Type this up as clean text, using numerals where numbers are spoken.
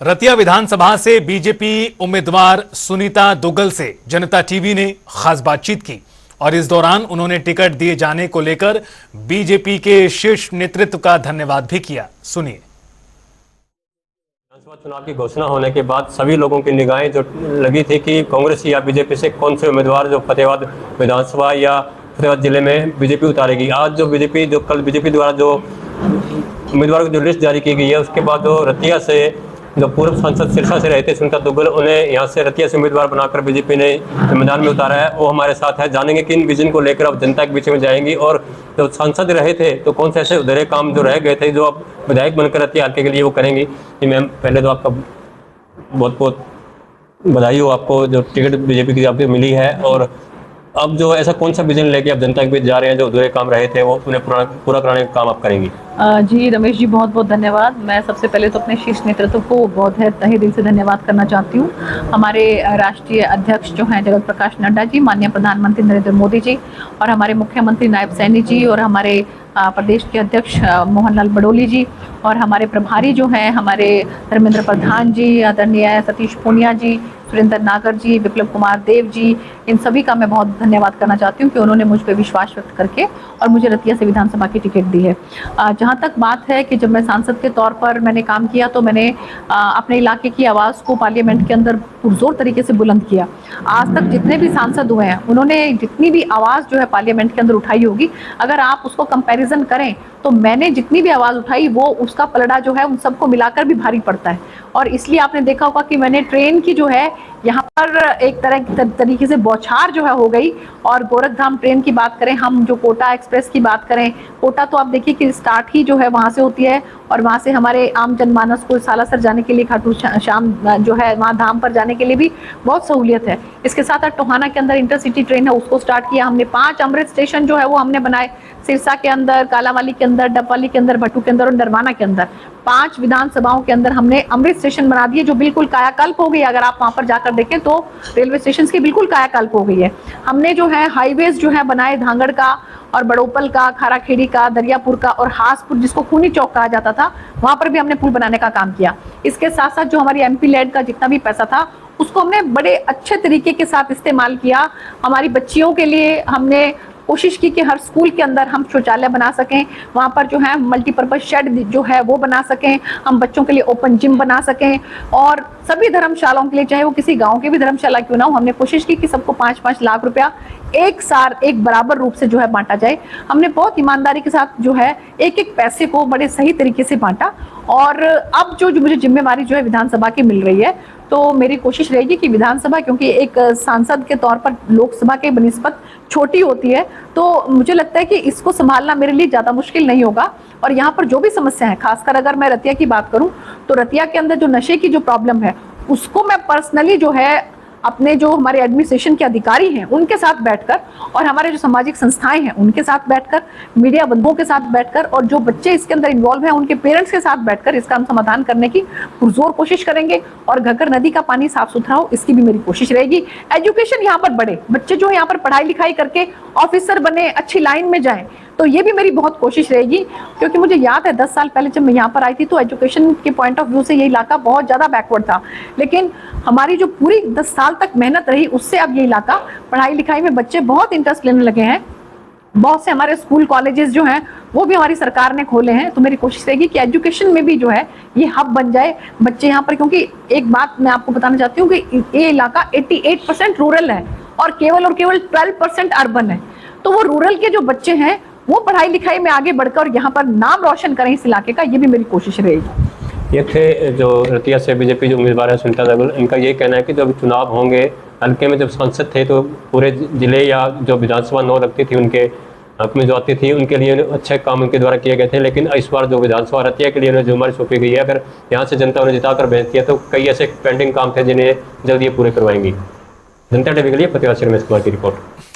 रतिया विधानसभा से बीजेपी उम्मीदवार सुनीता दुग्गल से जनता टीवी ने खास बातचीत की और इस दौरान उन्होंने टिकट दिए जाने को लेकर बीजेपी के शीर्ष नेतृत्व का धन्यवाद भी किया। सुनिए। विधानसभा चुनाव की घोषणा होने के बाद सभी लोगों की निगाहें जो लगी थी कि कांग्रेस या बीजेपी से कौन से उम्मीदवार जो फतेहाबाद विधानसभा या फतेहाबाद जिले में बीजेपी उतारेगी। आज जो कल बीजेपी द्वारा जो उम्मीदवारों की जो लिस्ट जारी की गई है, उसके बाद जो रतिया से जो पूर्व सांसद सिरसा से रहे थे सुनीता दुग्गल, उन्हें यहाँ से रतिया से उम्मीदवार बनाकर बीजेपी ने मैदान में उतारा है। वो हमारे साथ है, जानेंगे किन विजन को लेकर अब जनता के बीच में जाएंगी और जब सांसद रहे थे तो कौन से ऐसे अधूरे काम जो रह गए थे जो अब विधायक बनकर रतिया हल्के के लिए वो करेंगी। जी मैम, पहले तो आपका बहुत बहुत बधाई हो, आपको जो टिकट बीजेपी की आपको मिली है। और अब जो ऐसा कौन सा विजन लेके आप जनता के बीच जा रहे हैं, जो अधूरे काम रहे थे वो उन्हें पूरा कराने का काम आप करेंगी। जी रमेश जी, बहुत बहुत धन्यवाद। मैं सबसे पहले तो अपने शीर्ष नेतृत्व को बहुत तहे दिल से धन्यवाद करना चाहती हूँ। हमारे राष्ट्रीय अध्यक्ष जो हैं जगत प्रकाश नड्डा जी, माननीय प्रधानमंत्री नरेंद्र मोदी जी और हमारे मुख्यमंत्री नायब सैनी जी और हमारे प्रदेश के अध्यक्ष मोहनलाल बडोली जी और हमारे प्रभारी जो हैं हमारे धर्मेंद्र प्रधान जी, आदरणीय सतीश पूनिया जी, सुरेंद्र नागर जी, विप्लव कुमार देव जी, इन सभी का मैं बहुत धन्यवाद करना चाहती हूँ कि उन्होंने मुझ पर विश्वास व्यक्त करके और मुझे रतिया से विधानसभा की टिकट दी है। जहाँ तक बात है कि जब मैं सांसद के तौर पर मैंने काम किया तो मैंने अपने इलाके की आवाज़ को पार्लियामेंट के अंदर पुरजोर तरीके से बुलंद किया। आज तक जितने भी सांसद हुए हैं उन्होंने जितनी भी आवाज़ जो है पार्लियामेंट के अंदर उठाई होगी, अगर आप उसको कंपैरिजन करें तो मैंने जितनी भी आवाज़ उठाई वो उसका पलड़ा जो है उन सबको मिलाकर भी भारी पड़ता है। और इसलिए आपने देखा होगा कि मैंने ट्रेन की जो है यहाँ पर एक तरीके से बौछार जो है हो गई। और गोरखधाम ट्रेन की बात करें, हम जो कोटा एक्सप्रेस की बात करें, कोटा तो आप देखिए कि स्टार्ट ही जो है वहाँ से होती है और वहाँ से हमारे आम जनमानस को सालासर जाने के लिए, खाटू श्याम जो है वहाँ धाम पर जाने के लिए भी बहुत सहूलियत है। इसके साथ साथ टोहाना के अंदर इंटरसिटी ट्रेन है, उसको स्टार्ट किया हमने। 5 अमृत स्टेशन जो है वो हमने बनाए, सिरसा के अंदर, कालावाली के अंदर, डबवाली के अंदर, भट्टू के अंदर और नरवाना के अंदर। 5 विधानसभाओं के अंदर हमने अमृत स्टेशन बना दिए जो बिल्कुल कायाकल्प हो गई। अगर आप वहां पर जाकर देखें तो रेलवे स्टेशन की बिल्कुल कायाकल्प हो गई है। हमने जो है हाईवेज जो है बनाए, धांगड़ का और बड़ोपल का, खाराखेड़ी का, दरियापुर का और हासपुर जिसको खूनी चौक कहा जाता था, वहां पर भी हमने पुल बनाने का काम किया। इसके साथ साथ जो हमारी एमपी लेड का जितना भी पैसा था उसको हमने बड़े अच्छे तरीके के साथ इस्तेमाल किया। हमारी बच्चियों के लिए हमने कोशिश की कि हर स्कूल के अंदर हम शौचालय बना सकें, वहाँ पर जो है मल्टीपर्पज शेड जो है वो बना सकें, हम बच्चों के लिए ओपन जिम बना सकें और सभी धर्मशालाओं के लिए, चाहे वो किसी गांव की भी धर्मशाला क्यों ना हो, हमने कोशिश की कि सबको 5-5 लाख रुपया एक साल एक बराबर रूप से जो है बांटा जाए। हमने बहुत ईमानदारी के साथ जो है एक एक पैसे को बड़े सही तरीके से बांटा। और अब जो मुझे जिम्मेवारी जो है विधानसभा की मिल रही है तो मेरी कोशिश रहेगी कि विधानसभा, क्योंकि एक सांसद के तौर पर लोकसभा के बनिस्बत छोटी होती है, तो मुझे लगता है कि इसको संभालना मेरे लिए ज़्यादा मुश्किल नहीं होगा। और यहाँ पर जो भी समस्या है, खासकर अगर मैं रतिया की बात करूँ तो रतिया के अंदर जो नशे की जो प्रॉब्लम है उसको मैं पर्सनली जो है अपने जो हमारे एडमिनिस्ट्रेशन के अधिकारी हैं उनके साथ बैठकर और हमारे जो सामाजिक संस्थाएं हैं उनके साथ बैठकर, मीडिया बंधुओं के साथ बैठकर और जो बच्चे इसके अंदर इन्वॉल्व हैं उनके पेरेंट्स के साथ बैठकर इसका हम समाधान करने की पुरजोर कोशिश करेंगे। और घग्गर नदी का पानी साफ सुथरा हो, इसकी भी मेरी कोशिश रहेगी। एजुकेशन यहाँ पर बढ़े, बच्चे जो है यहाँ पर पढ़ाई लिखाई करके ऑफिसर बने, अच्छी लाइन में जाएं, तो ये भी मेरी बहुत कोशिश रहेगी। क्योंकि मुझे याद है 10 साल पहले जब मैं यहाँ पर आई थी तो एजुकेशन के पॉइंट ऑफ व्यू से ये इलाका बहुत ज़्यादा बैकवर्ड था, लेकिन हमारी जो पूरी 10 साल तक मेहनत रही उससे अब ये इलाका पढ़ाई लिखाई में बच्चे बहुत इंटरेस्ट लेने लगे हैं। बहुत से हमारे स्कूल कॉलेजेस जो हैं वो भी हमारी सरकार ने खोले हैं। तो मेरी कोशिश रहेगी कि एजुकेशन में भी जो है ये हब बन जाए बच्चे यहाँ पर। क्योंकि एक बात मैं आपको बताना चाहती हूँ कि ये इलाका 88% रूरल है और केवल 12% अर्बन है। तो वो रूरल के जो बच्चे हैं वो पढ़ाई लिखाई में आगे बढ़कर और यहाँ पर नाम रोशन करें इस इलाके का, ये भी मेरी कोशिश रहेगी। ये थे जो रतिया से बीजेपी जो उम्मीदवार है सुनीता दुग्गल, इनका ये कहना है कि जब चुनाव होंगे हल्के में, जब सांसद थे तो पूरे जिले या जो विधानसभा 9 लगती थी उनके हक में जो आती थी उनके लिए अच्छे काम उनके द्वारा किए गए थे। लेकिन इस बार जो विधानसभा रतिया के लिए उन्हें जिम्मेदारी सौंपी गई है, अगर यहाँ से जनता उन्हें जिताकर भेजती है तो कई ऐसे पेंडिंग काम थे जिन्हें जल्द ये पूरे करवाएंगी। जनता टीवी के लिए फतेहाबाद से रमेश कुमार की रिपोर्ट।